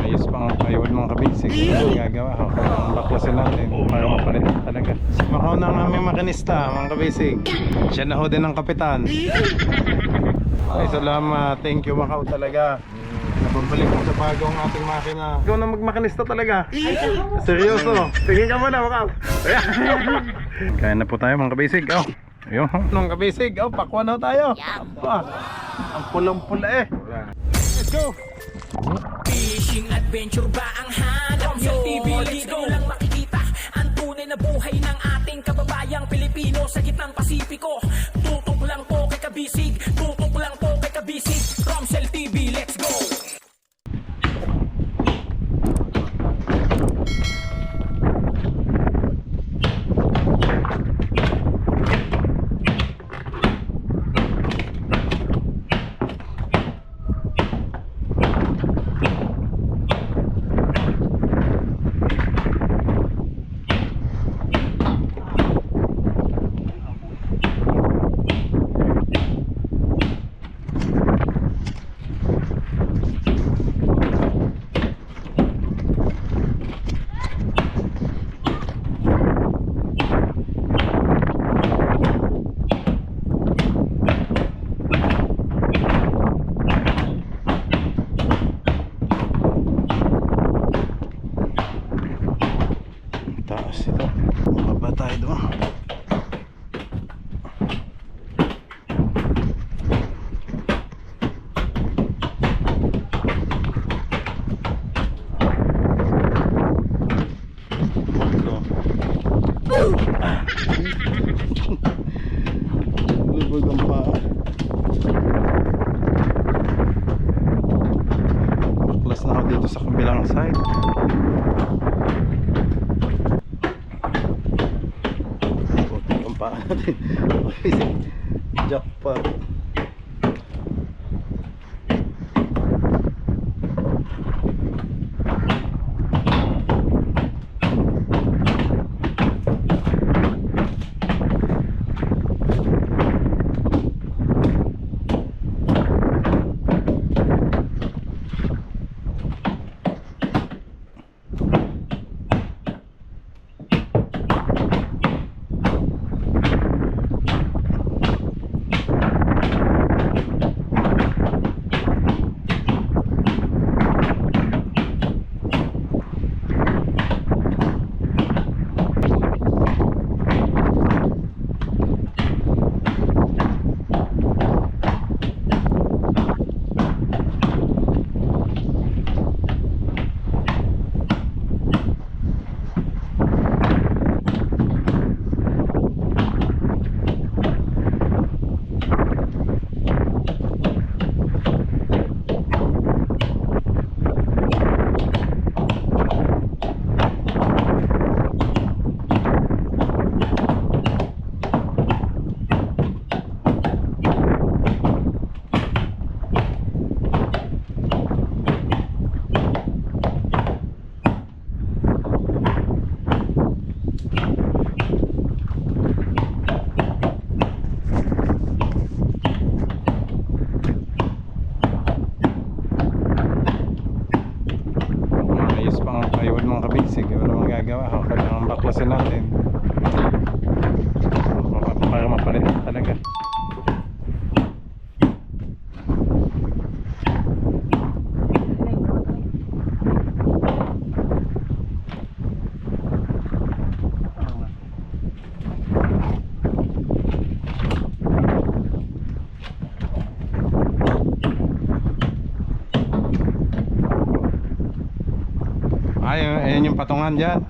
Ayos pang plywood mga kabisig. Ano gagawa ho? Ang baklasin natin para mapalit talaga. Makaw na ang aming makinista mga kabisig. Siya na ho din ang kapitan. Ay salamat. Thank you Makaw talaga. Nababalik mo sa bagong ating makina. Ikaw na magmakinista talaga. Seryoso. Tingin ka muna Makaw. Kaya na po tayo mga kabisig. Oh. Ayun, mga kabisig. Oh, pakwan na tayo. Aba, ang pulang-pula eh. Let's go. Fishing adventure ba ang hanap nyo? TV, let's go lang makikita ang tunay na buhay ng ating kababayang Pilipino sa gitnang Pasipiko. Tutok lang po kay Kabisig, tutok lang po kay Kabisig. Romsel TV, let's go. Taas ito. Mababa tayo doon. Lubog ang paa. Baklas na ako dito sa kabilang side. Jackpot. baklasin natin para mapalit talaga. Ayan yung patungan dyan.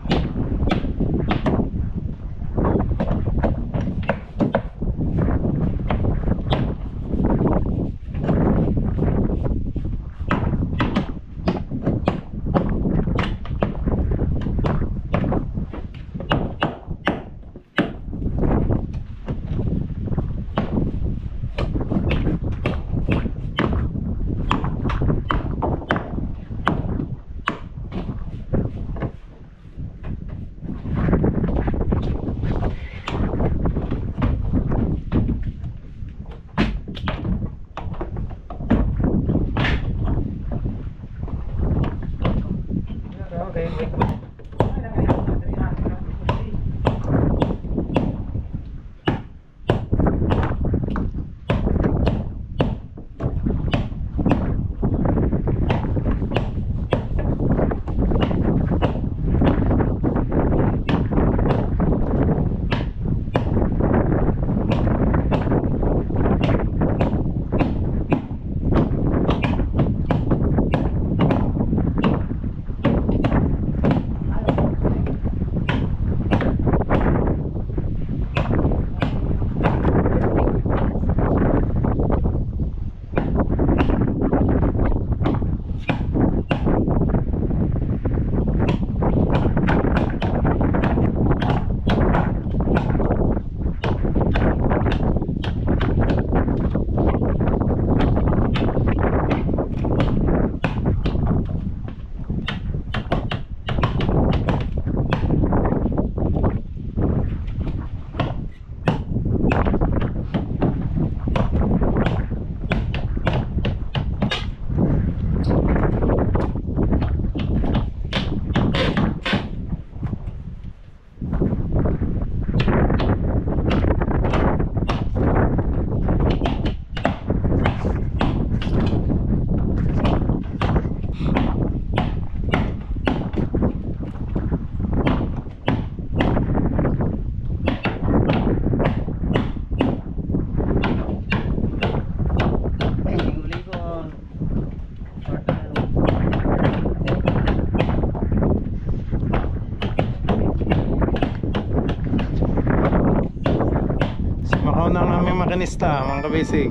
makinista, mga kabisig.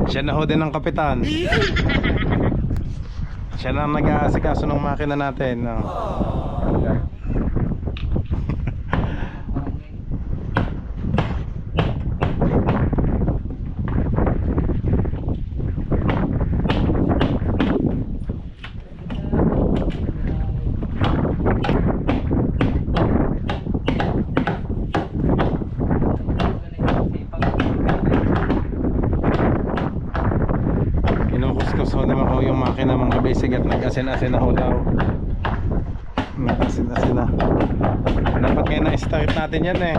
Siya na ho din ang kapitan. Siya na ang nag-aasikaso ng makina natin, no? Kinukuskus ho naman ho yung makina, mga kabisig, at nag-asin-asin na ho daw. Nag-asin-asin na. Dapat ngayon na-start natin yan eh.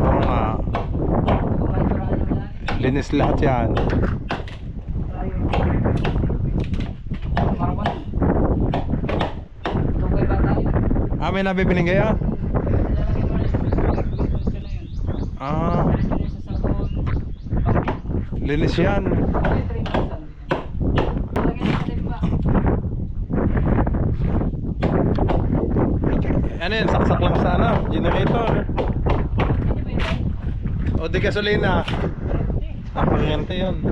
Oo nga. Linis lahat yan. Ah, may nabibiling kayo? Ah, linis yan. Ano yan? Saksak lang sa ano? Generator. O di gasolina. Ah, kuryente yun.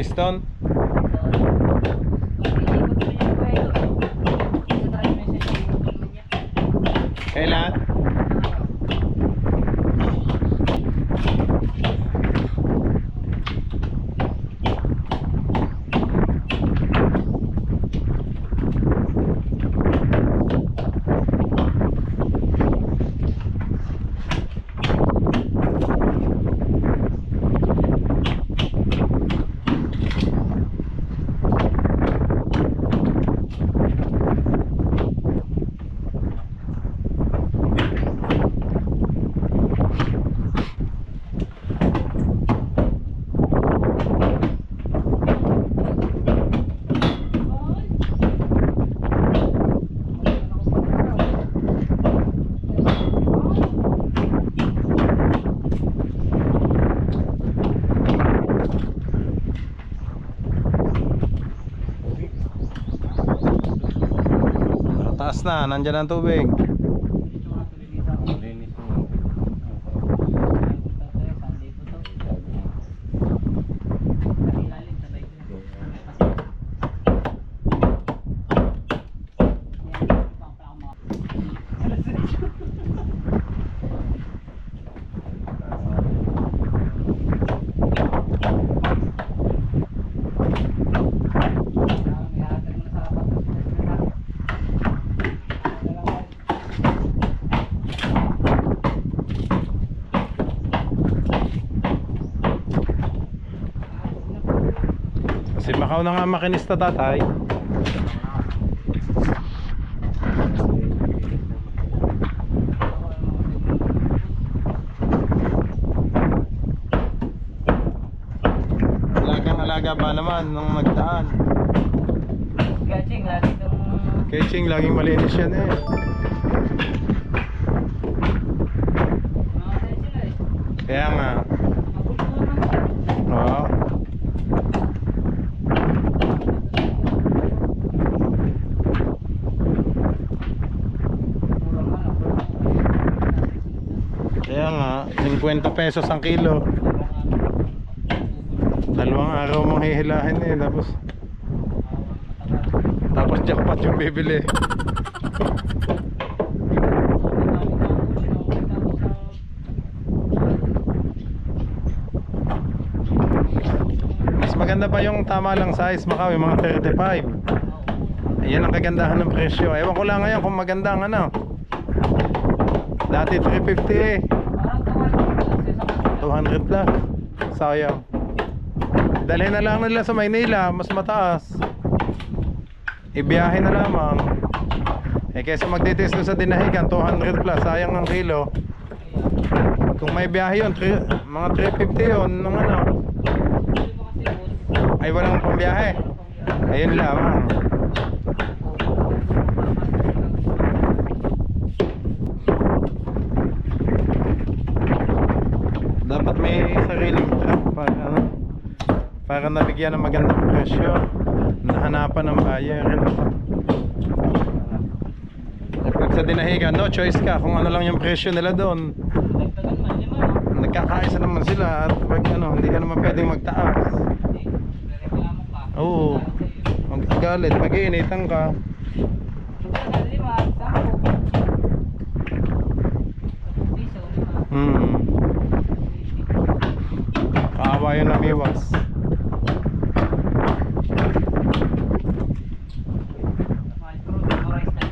Piston. Kailan? Taas na, nandyan ang tubig. Si Macau na nga makinista, tatay. Alagang-alaga ba naman nung nagdaan? Gaching, lagi itong... Keching, laging malinis yan eh. Kaya nga. Oo. Kaya nga, 50 pesos ang kilo. Dalawang araw mong hihilahin eh, tapos jackpot yung bibili. Mas maganda pa yung tama lang size, Macau, yung mga 35. Ayan ang kagandahan ng presyo. Ewan ko lang ngayon kung maganda ang ano. Dati 350 eh. 200 plus. Sayang. Dalhin na lang nila sa Maynila, mas mataas. Ibiyahe na lamang. Eh kaysa magtitiis doon sa Dinahican, 200 plus, sayang ang kilo. Kung may biyahe yun, mga 350 yun ng ano. Ay, walang pambiyahe. Ayun lamang. Dapat may sariling truck para nabigyan ng magandang presyo, nahanapan ng buyer. Pag sa dinahigan, no choice ka kung ano lang yung presyo nila doon. Dagdagan man, lima, no? Nagkakaisa naman sila at pag hindi ka naman pwedeng magtaas. Reklamo ka. Oo, magagalit, mag-iinitan ka. Dagdagan, lima, 10 piso, lima. Kaawa yun ang iwas. Mahal crude, no rice na.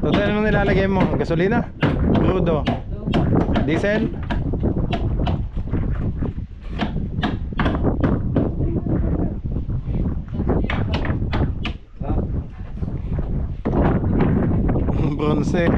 Total, anong nilalagay mo? Gasolina? Crudo? Diesel? Bronze.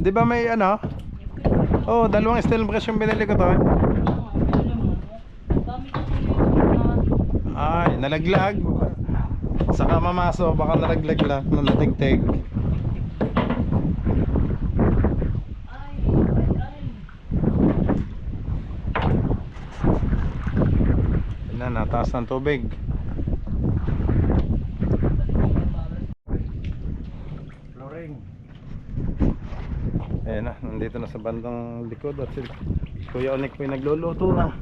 Di ba may ano? Oh, dalawang steel brush yung binili ko to. Ay, nalaglag. Saka mamaso, baka nalaglag lang, natigtig. Yan na, nataas ng tubig. Flooring. Ayan na, nandito na sa bandang likod at si Kuya Onik po yung nagluluto na.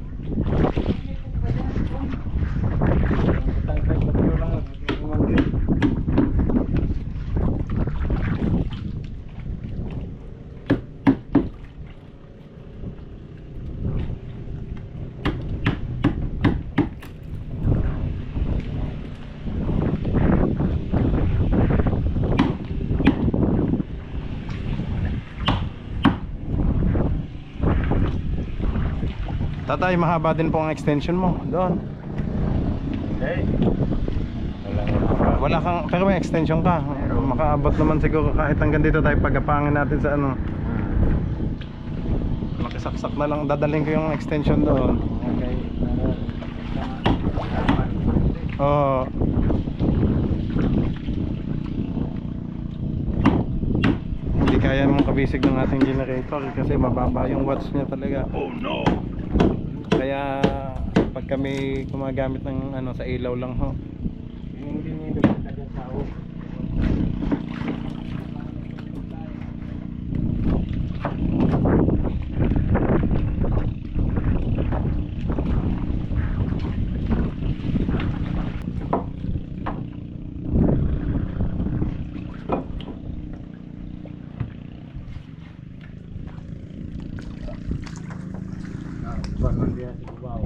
Tatay, mahaba din po ang extension mo doon. Okay. Wala kang, pero may extension ka. Makaabot naman siguro kahit hanggang dito tayo pagapangin natin sa ano. Makisaksak na lang, dadalhin ko yung extension doon. Okay. Oo. Hindi kaya mong kabisig ng ating generator kasi mababa yung watts niya talaga. Oh no! Kaya pag kami gumagamit ng ano sa ilaw lang ho. Yung dinidog ka dyan sa o. Bakit dia si Kubaw?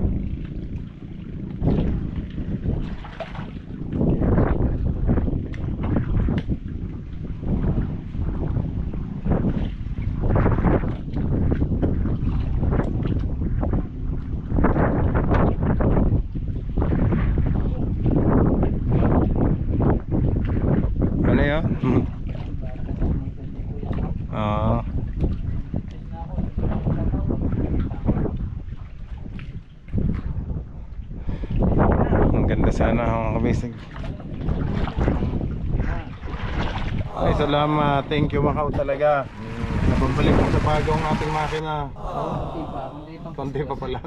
Ano yun? Oo. Ang ganda sana ang kabisig. Ay, salamat. Thank you, Macau talaga. Napabalik mo sa bago ang ating makina. Konti pa pala.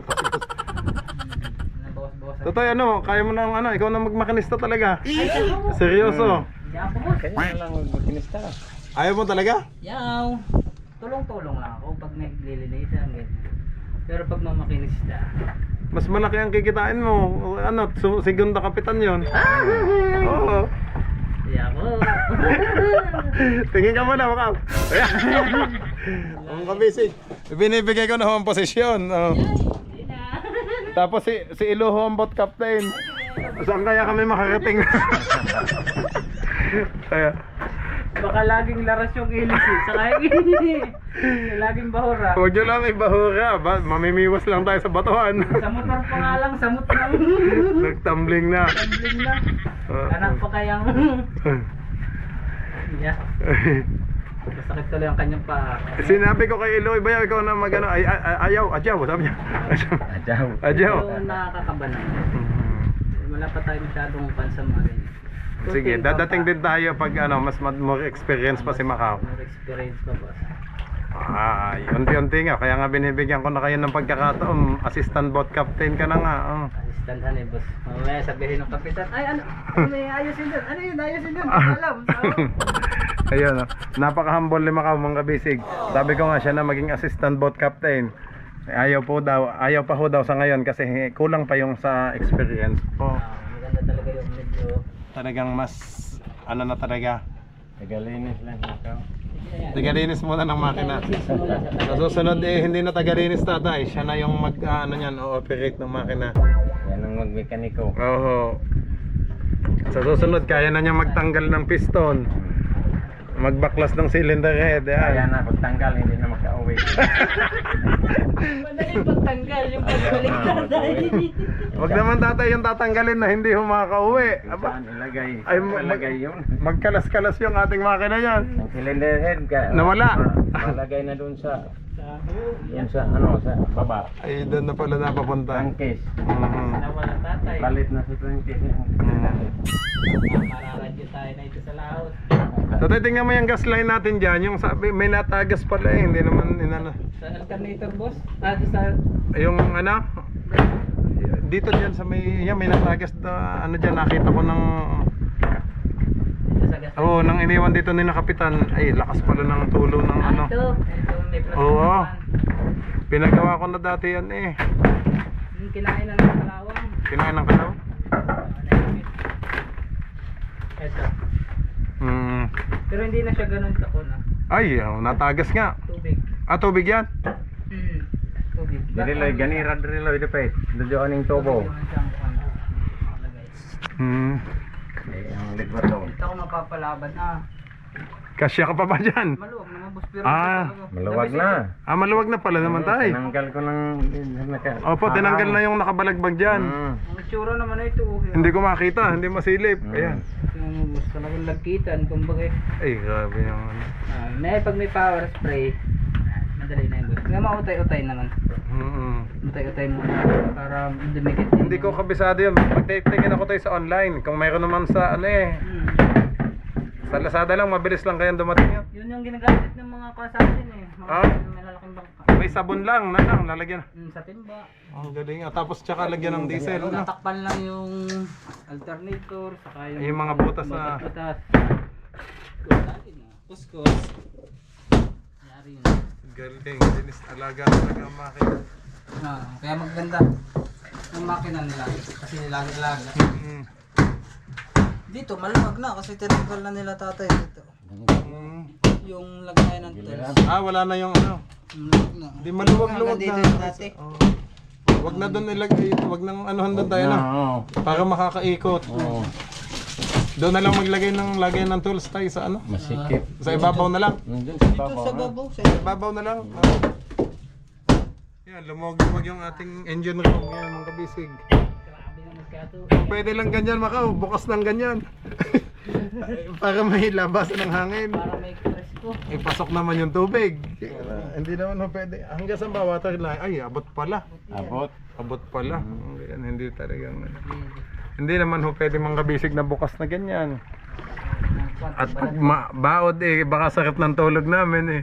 Totoy, ano, kaya mo na ano, ikaw na magmakinista talaga. Seryoso. Kaya lang magkinista. Ayaw mo talaga? Yaw! tulong-tulong lang ako pag naglilinisan, ganyan. Pero pag mamakinisda, Mas malaki ang kikitain mo. Ano, segunda kapitan yon. Oo. di ako. Tingin ka muna, Makaw. Ang kabisig. Binibigay ko na ho ang posisyon. Oh. Hindi na. Tapos si Iloho ang bot captain. Saan kaya kami makarating? Kaya, Baka laging laras yung ilis eh. Saka laging bahura. huwag nyo lang ibahura. Mamimiwas lang tayo sa batuhan. Sa motor pa nga lang, samot lang. Nagtumbling na. Tumbling na. Anak pa kayang... Yeah. Masakit tuloy ang kanyang paa. Sinabi ko kay Iloy, bayaw ikaw na magano, ayaw, sabi niya. Adyaw. So nakakakaba na. Wala pa tayo masyadong pansa mga ganyan. Sige, dadating din tayo pag ano, mas more experience pa si Macau. More experience pa boss. Unti-unti nga, kaya nga binibigyan ko na kayo ng pagkakataon, assistant boat captain ka na nga. Assistant ano eh boss. Mamaya sabihin ng kapitan, ay ano may ayusin doon. Ano yun, ayusin doon. Hindi ko alam. Ayun, napaka-humble ni Macau, mga kabisig. Sabi ko nga siya na maging assistant boat captain. Ayaw pa ho daw sa ngayon kasi kulang pa yung sa experience po. Maganda talaga yung medyo. Talagang mas, ano na talaga, Tagalinis lang ikaw. tagalinis muna ng makina. Sa susunod hindi na tagalinis tatay, siya na yung o-operate ng makina. Yan ang magmekaniko. Oo. Sa susunod kaya na niya magtanggal ng piston, magbaklas ng cylinder head. Kaya Yan. na pagtanggal, hindi na makauwi. Madaling pagtanggal yung pagbalik tatay. Wag naman tatay yung tatanggalin na hindi humakauwi. Saan ilagay? Ay, Ilagay yun. Magkalas-kalas yung ating makina yan. Ang cylinder head ka. Nawala. Malagay na doon sa yan sa ano sa baba. Ay, doon na pala napapunta. Trangkes. Nawala tatay. Palit na sa trangkes. Mararadyo tayo na ito sa laot. Tatay, tingnan mo yung gas line natin dyan. Yung sabi, may natagas pala eh. Hindi naman inano. Sa alternator boss? Sa Yung ano? Dito dyan sa may, yan, may natagas na ano dyan. Nakita ko ng, gas. nang iniwan dito ni na kapitan. Ay, lakas pala ng tulo ng ano. Ito may plastic. Oo. Pinagawa ko na dati yan eh. Yung kinain na ng kalawang. Kinain ng kalaw. Ito. Pero hindi na siya ganun kako na. ay, natagas nga. Tubig. Tubig yan. Tubig. Diriloy ganira diriloy depet. Doon aning tubo. Eh ang liquid doon. Ito ako mapapalaban na. Kasya ka pa ba dyan? Maluwag naman boss pero Maluwag na. Maluwag na pala naman tayo. Tinanggal ko ng Opo, tinanggal na yung nakabalagbag dyan. Ang itsura naman na ito. Hindi ko makita, hindi masilip. Ayan. Yung mas talagang lagkitan kumbaga. Ay, grabe yung ano. Pag may power spray, madali na yun boss. Nga mautay-utay naman. Utay-utay mo para dumikit. Hindi ko kabisado yun. Magtitingin ako tayo sa online. Kung mayroon naman sa ano eh. Sa Lazada lang, mabilis lang kayang dumating yan. Yun yung ginagamit ng mga kasasin eh. Mga malalaking bangka. May sabon lang, lalagyan. Sa timba. Ang galing. Tapos tsaka lagyan ng diesel. No? Natakpan lang yung alternator, saka Yung mga butas na... butas. Kuskus. Yari yun. Galing. Dinis talaga ang makina. Kaya maganda yung makina nila kasi nilaga-laga. Dito maluwag na kasi tinanggal na nila tatay dito. Yung lagayan ng tools. Wala na yung ano. Maluwag na. Di maluwag-luwag Dito na. yung dati. Wag na doon ilagay. Wag nang anuhan doon tayo na. Para makakaikot. Doon na lang maglagay ng lagayan ng tools tayo sa ano. Masikip. Sa ibabaw na lang. Nandun sa Dito baba. sa babaw. Sa Ibabaw na lang. Yan, lumawag yung ating engine room. Yan, mga kabisig. grabe naman kaya to. Pwede lang ganyan, Macau. Bukas ng ganyan. Para may labasan ng hangin. Para may presko. Ipasok naman yung tubig. Hindi naman pwede. Hanggang sa ba water line? Ay, abot pala. Abot. Abot pala. Yan, hindi talagang... Hindi naman pwede mga kabisig na bukas na ganyan. At pag baod baka sakit ng tulog namin eh.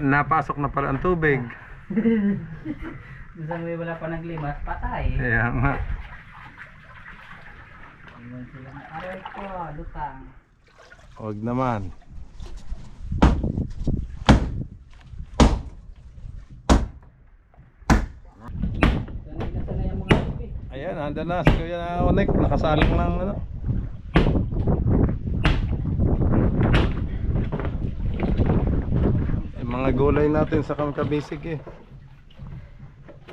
Napasok na pala ang tubig. Minsan may wala pa naglimas, patay. Kaya nga. Aray ko, lutang. Huwag naman. Ayan, andun na si Kuya Onek, nakasalang ng ano. Yung mga gulay natin sa Kamkabisig eh.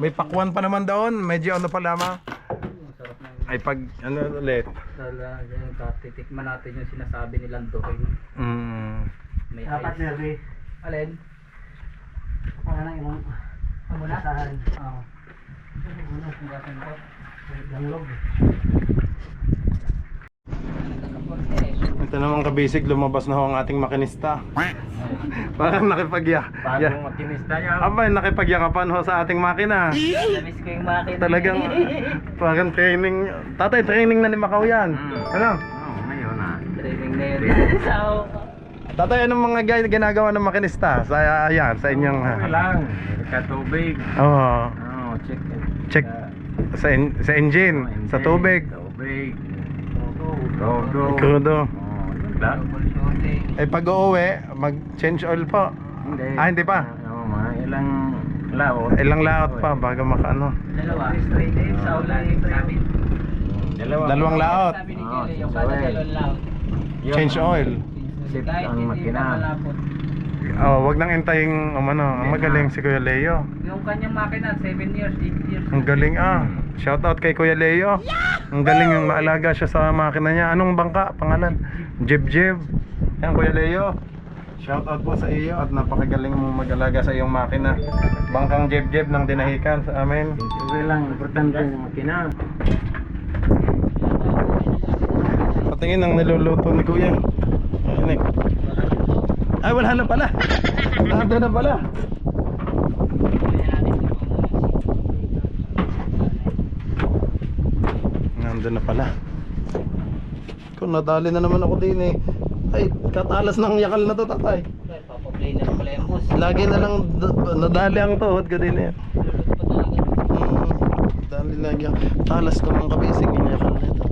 May pakwan pa naman doon, medyo ano pa lamang. Masarap na. Ay pag ano ulit. Talaga, titikman natin yung sinasabi nilang dohin. May Dapat ice. nerve. Alin? Para na yung Muna? asahan. Oo. Hugasan ko. Langlog. Ito naman Kabisig, lumabas na ho ang ating makinista. Parang nakipagya. Bagong makinista niya. Abay, nakipagyakapan ho sa ating makina. Namiss ko yung makina. Talagang parang training. Tatay, training na ni Macau yan. Ano? Oo, ngayon na. Training na yun. So, Tatay, anong mga ginagawa ng makinista? Sa, ayan, sa inyong... Okay lang. Tubig. Oo. Oo, check. Check sa engine, sa tubig. Tubig. Rodo. Crudo. Oo, yun lang. double shooting. Eh pag uuwi, mag-change oil po. Hindi. Ah, hindi pa? Oo, mga ilang laot. Ilang laot pa bago makaano. Dalawa. Straight in. Sa ulan yung sabi. Dalawang laot. Sabi ni Oo, Kelly, yung change kada oil. dalawang laot. Change oil. Shift Kahit ang hindi makina. pa malapot. Oh, wag nang intayin ang magaling si Kuya Leo. Yung kanyang makina, 7 years, 8 years. Ang galing ah. Shout out kay Kuya Leo. Ang galing yung maalaga siya sa makina niya. Anong bangka? Pangalan? Jib Jib. Yan Kuya Leo. Shout out po sa iyo at napakagaling mong mag-alaga sa iyong makina. Bangkang Jib Jib ng dinahikan sa amin. Okay lang, importante yung makina. Patingin ang niluluto ni Kuya. Ayun eh. Ay wala na pala. Nandun na pala. Nandun na pala. Kung nadali na naman ako din eh. Ay, katalas ng yakal na to tatay. Papaplay na pala yung bus. Lagi na lang nadali ang tuhod ko din eh. Lulot pa talaga. Dali lagi ang talas ko ng Kabisig yung yakal na ito.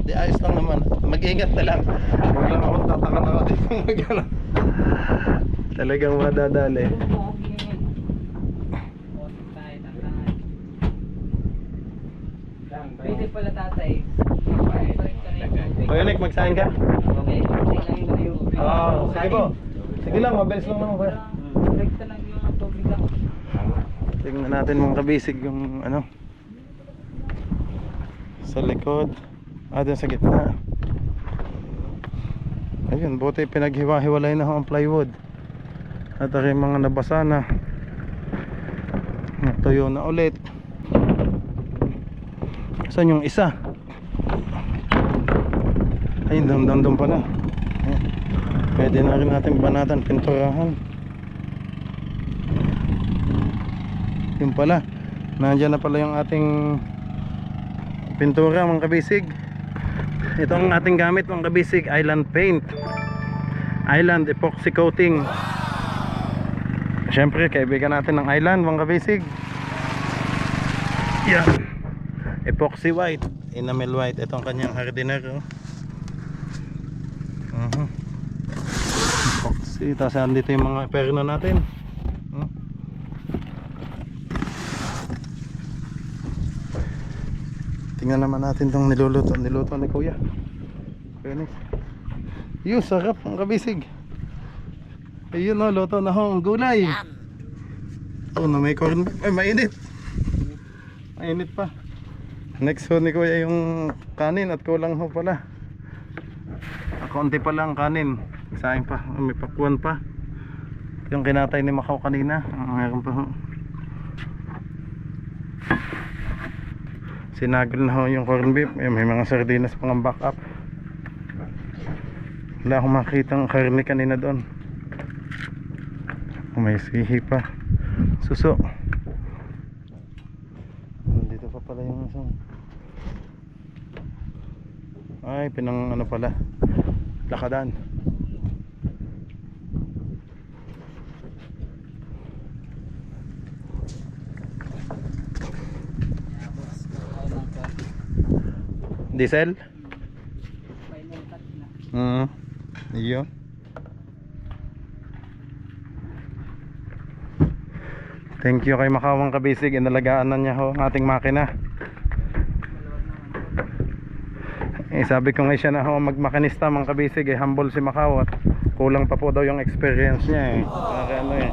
Di ayos lang naman. Mag-ingat na lang. Huwag lang akong tataka-taka dito mag-alam. Talagang madadali. Pwede pala tatay. Kuya Nick, magsahin ka? Okay, lang yung Sige po. Sige lang, mabilis lang naman kuya. Direkta lang yung tubig lang. Tingnan natin mga Kabisig yung ano sa likod. Doon sa gitna. Ayun, buti pinaghiwa-hiwalay na ho ang plywood. At ang mga nabasa na. Natuyo na ulit. Saan yung isa? Ayun, doon pala. Ayan. Pwede na rin natin banatan, pinturahan. Yun pala. Nandiyan na pala yung ating pintura mga Kabisig. Ito ang ating gamit mga Kabisig, Island Paint, Island Epoxy Coating. Siyempre kaibigan natin ng Island mga Kabisig. Yan, Epoxy White, Enamel White. Ito ang kanyang hardener Epoxy. Tapos andito yung mga perno natin. Tingnan naman natin itong niluto ni Kuya. Yun, sarap ang Kabisig. Ayun o, luto na ho ang gulay. Oh, na may corn beef. Ay, mainit. Mainit pa. Next ho ni Kuya yung kanin at kulang ho pala. Kaunti pa lang kanin. Sayang pa, may pakwan pa. Yung kinatay ni Macau kanina, mayroon pa ho. Sinagol na ho yung corn beef. May mga sardinas pang backup. Wala akong makita ang karne kanina doon. May sihi pa. Suso. Dito pa pala yung isang. Ay, pinang ano pala, lakadan. Diesel? Iyo. Thank you kay Macau Kabisig, inalagaan na niya ho ang ating makina. sabi ko nga siya na magmakanista mga kabisig eh, humble si Macau at kulang pa po daw yung experience niya eh. Kaya ano eh.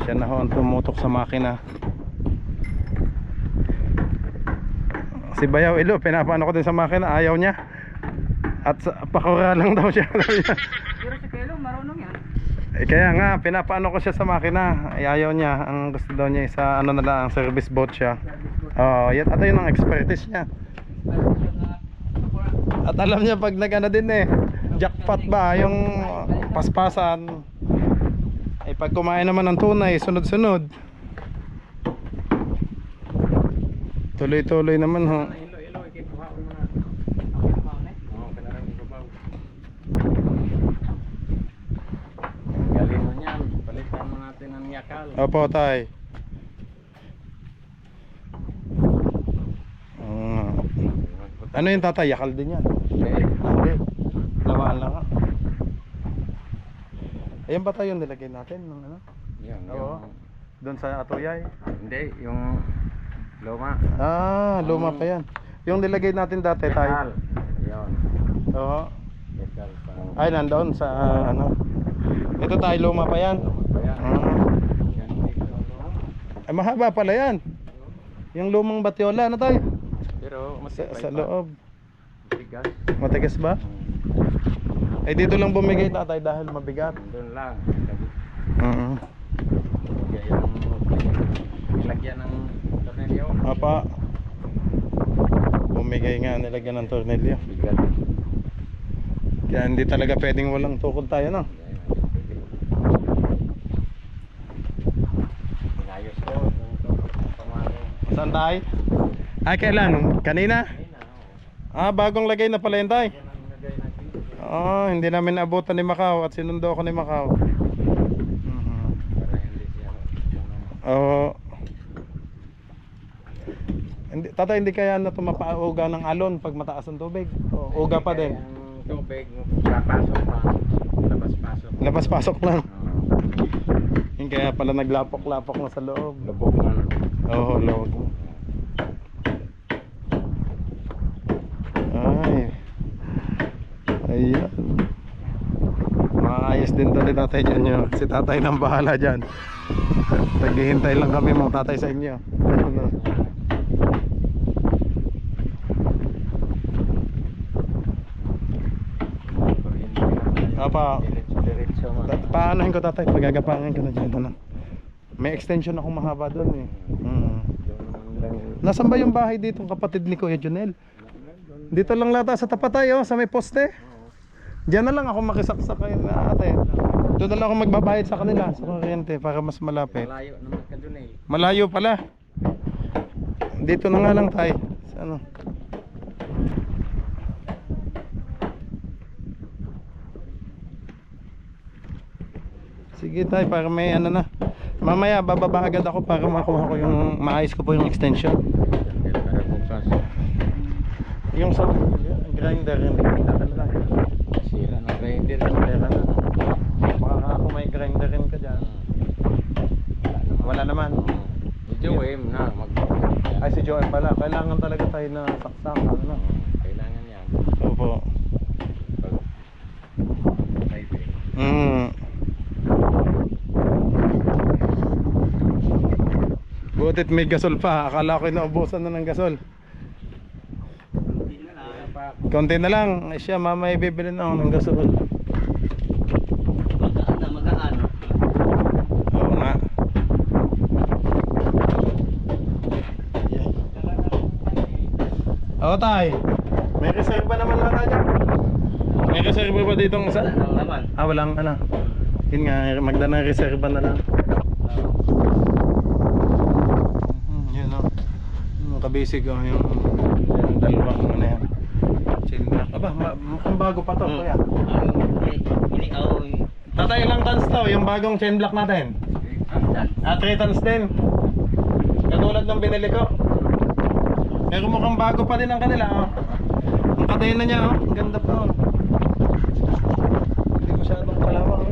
Siya na ho ang tumutok sa makina. Si Bayaw Ilo, pinapaano ko din sa makina, ayaw niya. At pakura lang daw siya. Pero si Kelo, marunong yan. Eh, kaya nga, pinapaano ko siya sa makina. Ay, ayaw niya. Ang gusto daw niya isa, ano na lang, service boat siya. Oo, yan, at yun ang expertise niya. At alam niya pag nag-ano din eh, jackpot ba, yung paspasan. Ay pag kumain naman ng tunay, sunod-sunod. Tuloy-tuloy naman ho. Galing mo niyan, palitan mo natin ang yakal. Opo, tay. Ano yung tatay? Yakal din yan. Hindi. Lamaan lang ha. Ayan ba tayo yung nilagay natin? Ng ano? Yun, Oo. Doon sa Atoyay? Hindi, yung luma. Ah, luma pa yan. Yung nilagay natin dati tayo. Yakal. Yun. Oo. Yakal pa. Ay, nandoon sa ano. Ito tayo, luma pa yan. Ayan. Yan dito, luma. Ay, mahaba pala yan. Yung lumang batyola, ano tayo? Pero Sa loob. bigas. Matigas ba? Ay, dito lang bumigay tatay dahil mabigat. Doon lang. Kaya yung nilagyan ng tornilyo. Apa. Bumigay nga, nilagyan ng tornilyo. Bigat. Kaya hindi talaga pwedeng walang tukod tayo, no? Inayos ko. Saan tayo? Ay, kailan? Kanina? Ah, bagong lagay na pala yun tayo. Oh, hindi namin naabutan ni Macau at sinundo ako ni Macau. Oo. Hindi, tatay, hindi kaya na tumapauga ng alon pag mataas ang tubig? O, uga pa din? Yung tubig, papasok pa. Labas-pasok. Labas-pasok lang. Yung kaya pala naglapok-lapok na sa loob. Lubog na. Oo, loob. Ay. Ayan. Maayos din to ni tatay dyan yun. Si tatay nang bahala dyan. Naghihintay lang kami mga tatay sa inyo. Apa, Diretso mo. paanohin ko tatay, pagagapangin ko na dyan. Ano? May extension akong mahaba doon eh. Nasaan ba yung bahay dito kapatid ni Kuya Junel? Dito lang lata sa tapat tayo, sa may poste. Diyan na lang ako makisaksak kayo na ate. Doon na lang ako magbabayad sa kanila sa kuryente para mas malapit. Malayo naman ka dun eh. Malayo pala. Dito na nga lang tayo. Sa ano? Sige tayo para may ano na. Mamaya bababa agad ako para makuha ko yung maayos ko po yung extension. Para bukas. Yung sa grinder hindi kita ka lang. Sira ng grinder. Sira na. Baka ako may grinder rin ka dyan. Wala naman. Medyo na. Ay si Joel pala. Kailangan talaga tayo na saksak. Ano? Kailangan yan. Opo. Driving. Butit may gasol pa. Akala ko inaubusan na ng gasol. Konti na lang. Ay siya, mama ibibili na ako ng gasol. Magaan na, magaan. Oo nga. Oo tay. May reserva naman lang tayo. May reserva ba ditong sa... Naman. Ah, walang ano. Yun nga, magda ng reserva na lang. Yun o. Yung kabisig o. Yung dalawang ano yan. Chill block. Aba, mukhang bago pa to kuya. Tatay, ilang tons to? Yung bagong chain block natin? Ah, 3 tons din. Katulad ng binili ko. Pero mukhang bago pa din ang kanila oh. Ang kadena niya oh. Ang ganda pa oh. Hindi masyadong kalawang oh.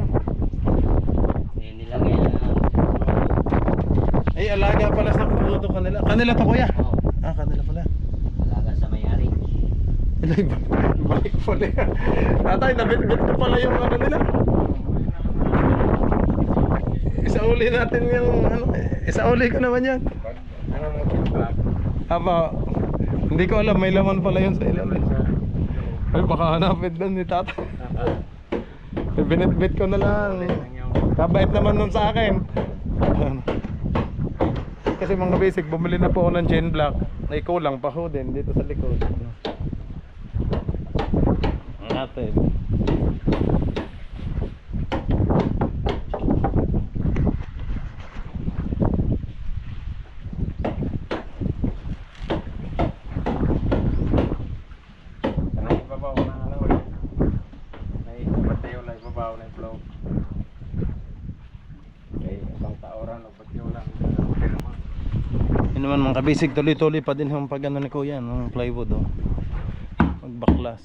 Ay, alaga pala sa kuruto kanila. Kanila to kuya? Ah, kanila pala. Alaga Ay, balik pala yan. Tatay, nabit-bit ko pala yung ano nila. Isauli natin yung ano, isauli ko naman yan. Ano mo yung Aba, hindi ko alam, may laman pala yun sa ilalim. Ay, baka hanapin doon ni Tata. Binit-bit ko na lang. Kabait naman nun sa akin. Kasi mga basic, bumili na po ako ng chain block. Ay, kulang pa ho din dito sa likod. Natin. Ibabaw na ano ulit. May batiyo lang ibabaw na yung flow. Okay, ibang taoran o batiyo lang. Yun naman mga kabisig, tuloy-tuloy pa din yung pag ano ni Kuya, ng plywood oh. Magbaklas.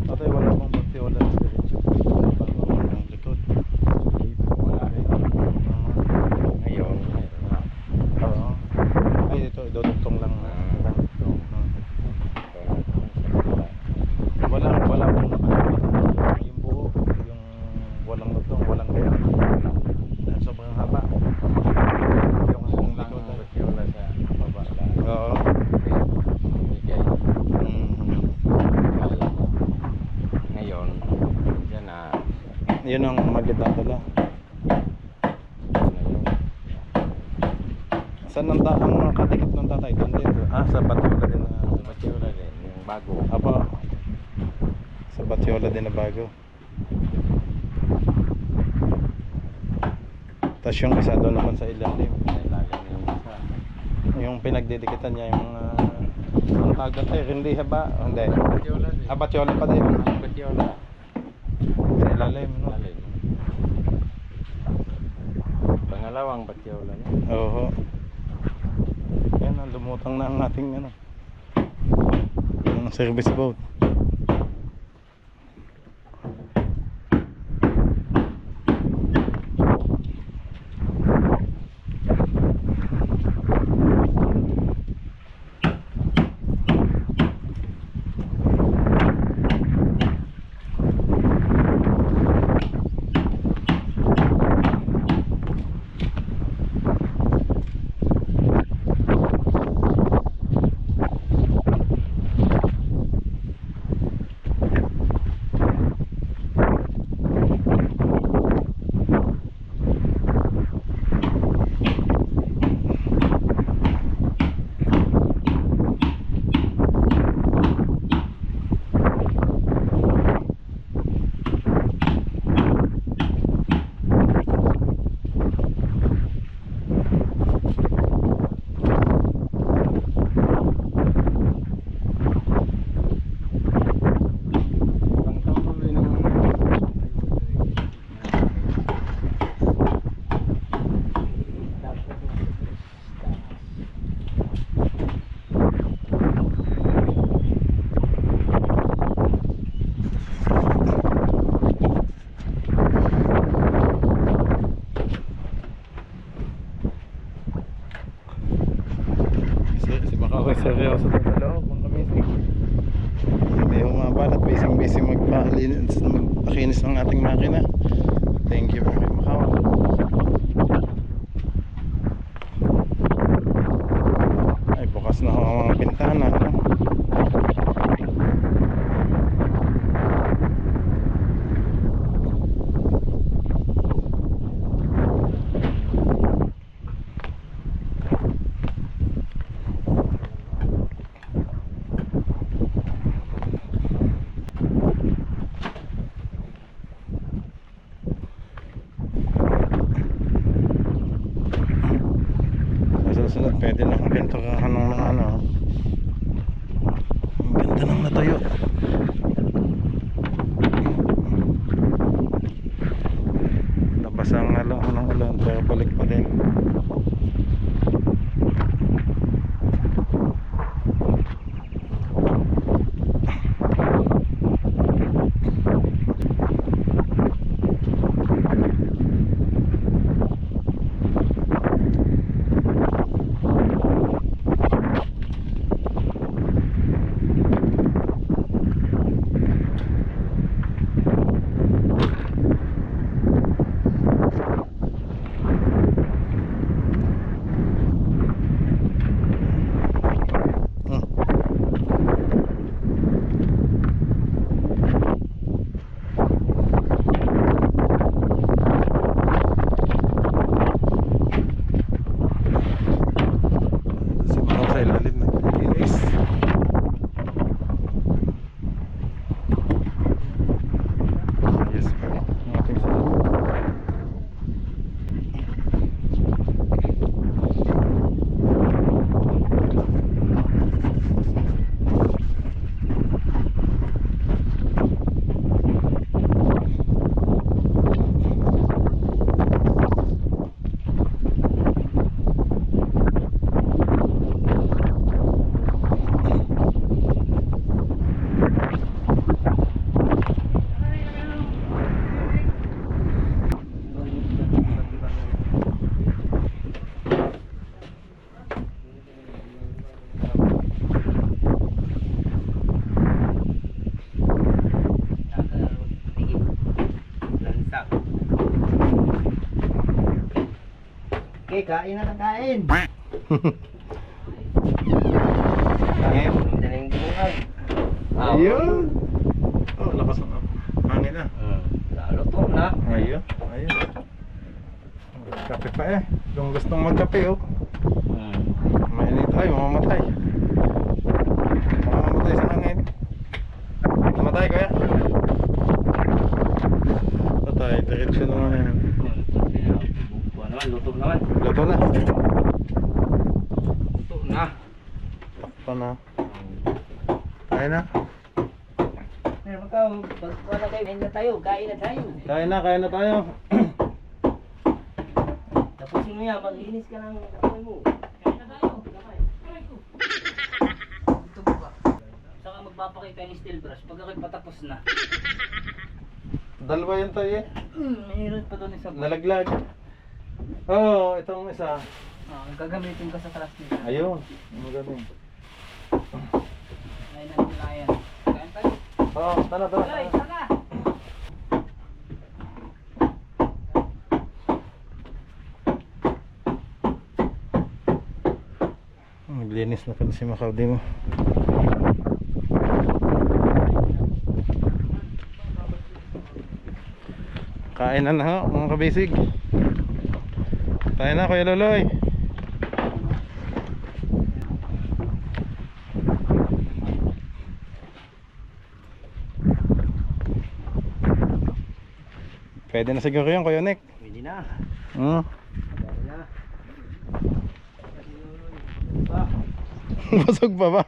Tatay, wala pang batiola sa diretso. Ang likod. Wala rin. Ngayon, Oo. Ay, dito, idudugtong lang. Wala pang nakatulog. Yung buo, yung walang lutong, walang kaya. Yan, sobrang haba. Yung kung lang likod. ang batiola sa baba lang. Oo. Bigay. Ngayon, yan na. Yun ang magdadala. Saan ang katikip ng tatay? Doon din. Sa Batiola din na. Sa batiola rin, yung bago. Apa. Sa Batiola din na bago. Tapos yung isa doon naman sa ilalim. Nailagan yung isa. Yung pinagdidikitan niya yung ang tawag doon tayo, hindi ba? Hindi. Batiola rin. Batiola pa din. Batiola. Sa ilalim, no? Lalim. Pangalawang batiola niya. Oo. Yan, lumutang na ang ating ano. Yung service boat. Seryoso to sa loob mga kabisig. Hindi humabalat, busy magpakinis ng ating makina. Thank you very much. Ay, bukas na ho ang mga bintana, no? Sige, kain na ng kain. Ngayon. Daling buhay. Ayun. Oh, lakas ng hangin na. Lalo to na. Ayun. Ayun. Kape pa eh. Kung gustong magkape oh. Mainit ay, mamamatay. Mamamatay sa hangin. Mamatay kuya. Patay, diretso naman yan. Buwan naman, luto naman. Luto na. Luto na. Takpa na. Kaya na. Pero magkaw, pagkuha na kayo, kain na tayo, kain na tayo. Kaya na tayo. Tapusin mo yan, maglinis ka ng kapoy mo. Kain na tayo. Ito ba? Saka magpapakita yung steel brush pag ako'y patapos na. Dalawa yun tayo eh. Mayroon pa doon isa. Nalaglag. Oo, itong isa. Gagamitin ko sa class nila. Ayun. Magaling. Ay, nanilayan. Kain tayo. Oo, tara. Ay, sana! Naglinis na pala si Macaudi mo. Kain na ho, mga kabisig. Tayo na, Kuya Loloy. Pwede na siguro yun, Kuya Nick. Pwede na. Hmm. Pwede na. Busog pa ba?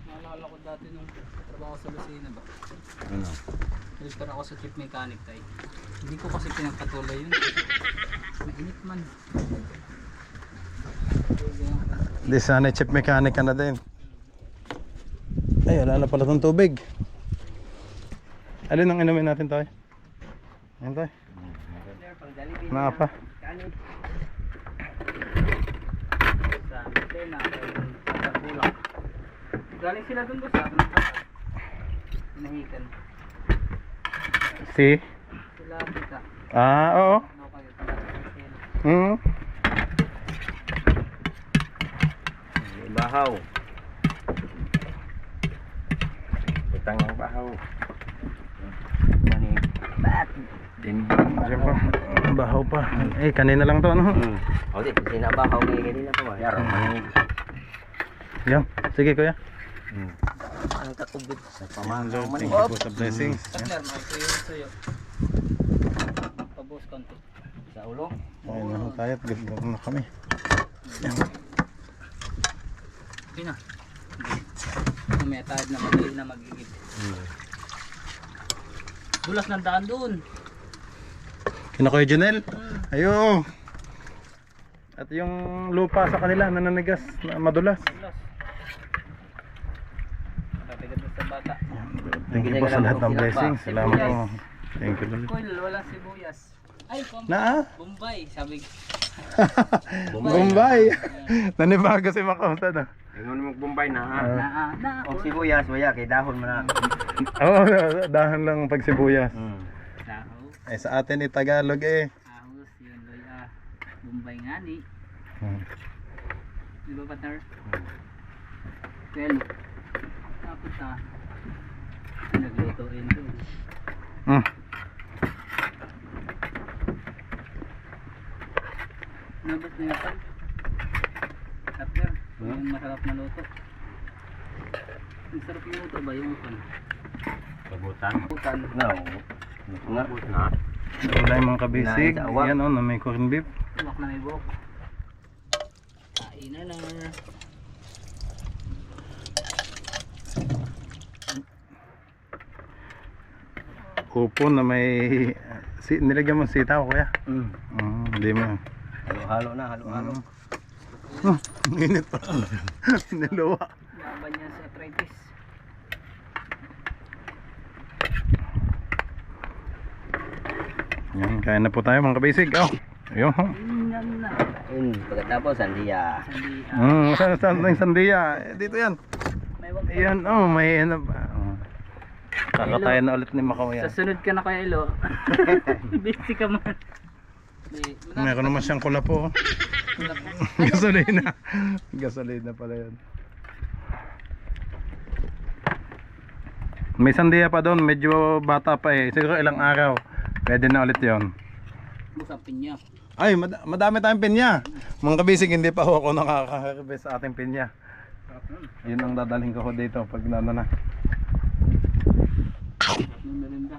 Naalala ko dati nung trabaho sa Lucena ba? Ano? Nalister ako sa chip mechanic tayo. Hindi ko kasi pinagpatuloy yun. Mainit man. Di sana chip mechanic ka na din. Ay, wala na pala itong tubig. Alin ang inumin natin tayo? Ayan tayo. Naapa. Kanin. Sa Lucena, sa Bulak. Galing sila dun sa atin. Pinahikan. Si? Sila kita. Ah, oo. Ano kayo? Sila Lucena. Hmm. Bahaw. Utang ng bahaw. Manig. Bat. Diyan pa. Bahaw pa. Eh, kanina lang to, ano? O di, kasi nabahaw kayo ganyan na pa. Yaro, manig. Yan. Sige, kuya. Ang katubig sa Ayan, pamangkaw Lord. man. Thank you po sa blessings. Partner, may kuya yun sa'yo. Pabos konti. Sa ulo. Ayun na ho tayo. Ganda na kami. Okay na. Mamaya tayo na madali na magigib. Dulas ng daan doon. Kina Kuya Junel. Ayo. At yung lupa sa kanila nananigas, na madulas. Dulas. Nakabigat na sa bata. Thank you po sa lahat ng blessings. Salamat po. Thank you, Lord. Coil, walang sibuyas. Ay, Na Bombay, sabi. Bombay. Nanibago si Makauta na. Ano mo Bombay na ha? Na. O sibuyas, waya kay dahon mo na. Oo, dahan lang pag sibuyas. Taho. Ay sa atin ni Tagalog eh. Ahos, yun, loy. Bombay nga ni. Hmm. Di ba, partner? Well, tapos na. Naglutoin doon. Hmm. Nabot na yata. Partner, yung masarap na luto. Ang sarap yung luto ba? Yung upan. Kabutan. Upan. No. Nabot na. Wala yung mga kabisig. Nain sa awak. Yan o, na may corned beef. Tuwak na may buhok. Kain na na. Upo na may nilagyan mo sitaw, kuya. Hindi mo. Halo-halo na, halo-halo. Init pa. Niluwa. Laban niya sa arthritis. Yan, kain na po tayo mga kabisig. Oh, Ayun. Yan na. Pagkatapos, sandiya. Sandi. Saan yung sandiya? Dito yan. May wag. Ayan, may ano ba? Kakatayan na ulit ni Macau yan. Sa sunod ka na kaya ilo. Busy ka man. Meron naman siyang kulapo. Gasolina. Gasolina pala yun. May sandiya pa doon, medyo bata pa eh. Siguro ilang araw. Pwede na ulit yon. Busapin niya. Ay, madami tayong pinya. Mga kabisig, hindi pa ako nakaka-harvest sa ating pinya. Yun ang dadalhin ko dito pag na. May merinda.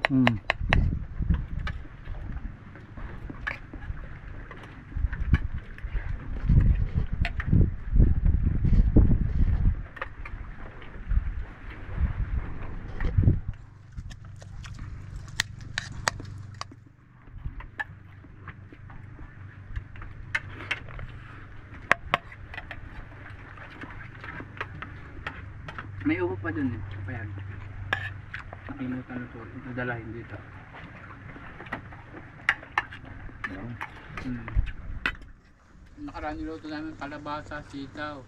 May upo pa dun eh. Kapayag. Nakimutan na po. Dalahin dito. Nakaraan niluto namin kalabasa, sitaw.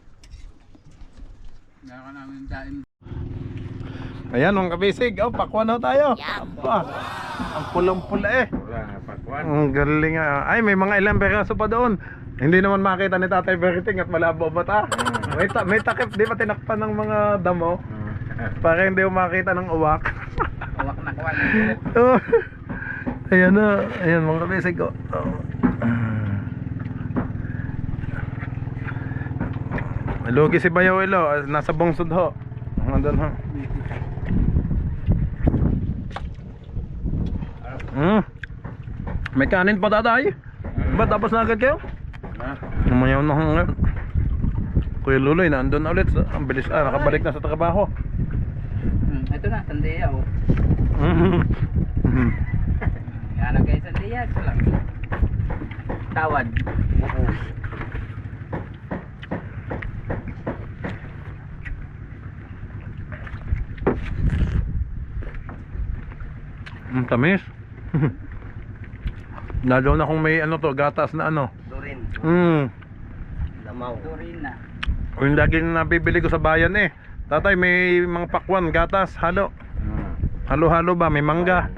Meron namin daim. Ayan mga kabisig, pakwan na tayo. Aba, ang pulang-pula eh. Wala nga pakwan. Ang galing nga. Ay, may mga ilang peraso pa doon. Hindi naman makita ni Tatay Veriting at malabo mata. May takip, di ba tinakpan ng mga damo? Para hindi mo makita ng uwak. Uwak na kuwan. Oh. Ayan na, ayan mga kabisig. Lugi si Bayaw Ilo, nasa bungsod ho. Nandun ho. May kanin pa tatay. Ba tapos na agad kayo? Namayaw na hanggang. Kuya Luloy nandun na ulit. Ang bilis nakabalik na sa trabaho. Ito na, sandiya oh. Yan guys, sandiya. Ito lang. Tawad. Tamis. Lalo na kung may ano to, gatas na ano. Turin. Lamaw. Turin na. O yung laging nabibili ko sa bayan eh. Tatay, may mga pakwan, gatas, halo. Halo-halo ba? May mangga.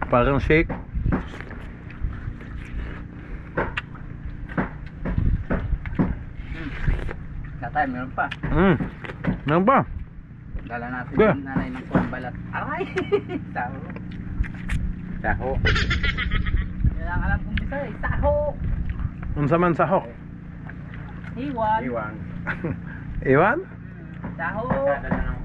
Parang shake. Tatay, meron pa. Meron ba? Dala natin Kuya. yung nanay ng kuwang balat. Aray! Taho. Taho. Yan ang alam kong bisa eh. Taho! Unsa man sahok? Iwan. Iwan. Iwan? Taho! Kada na ng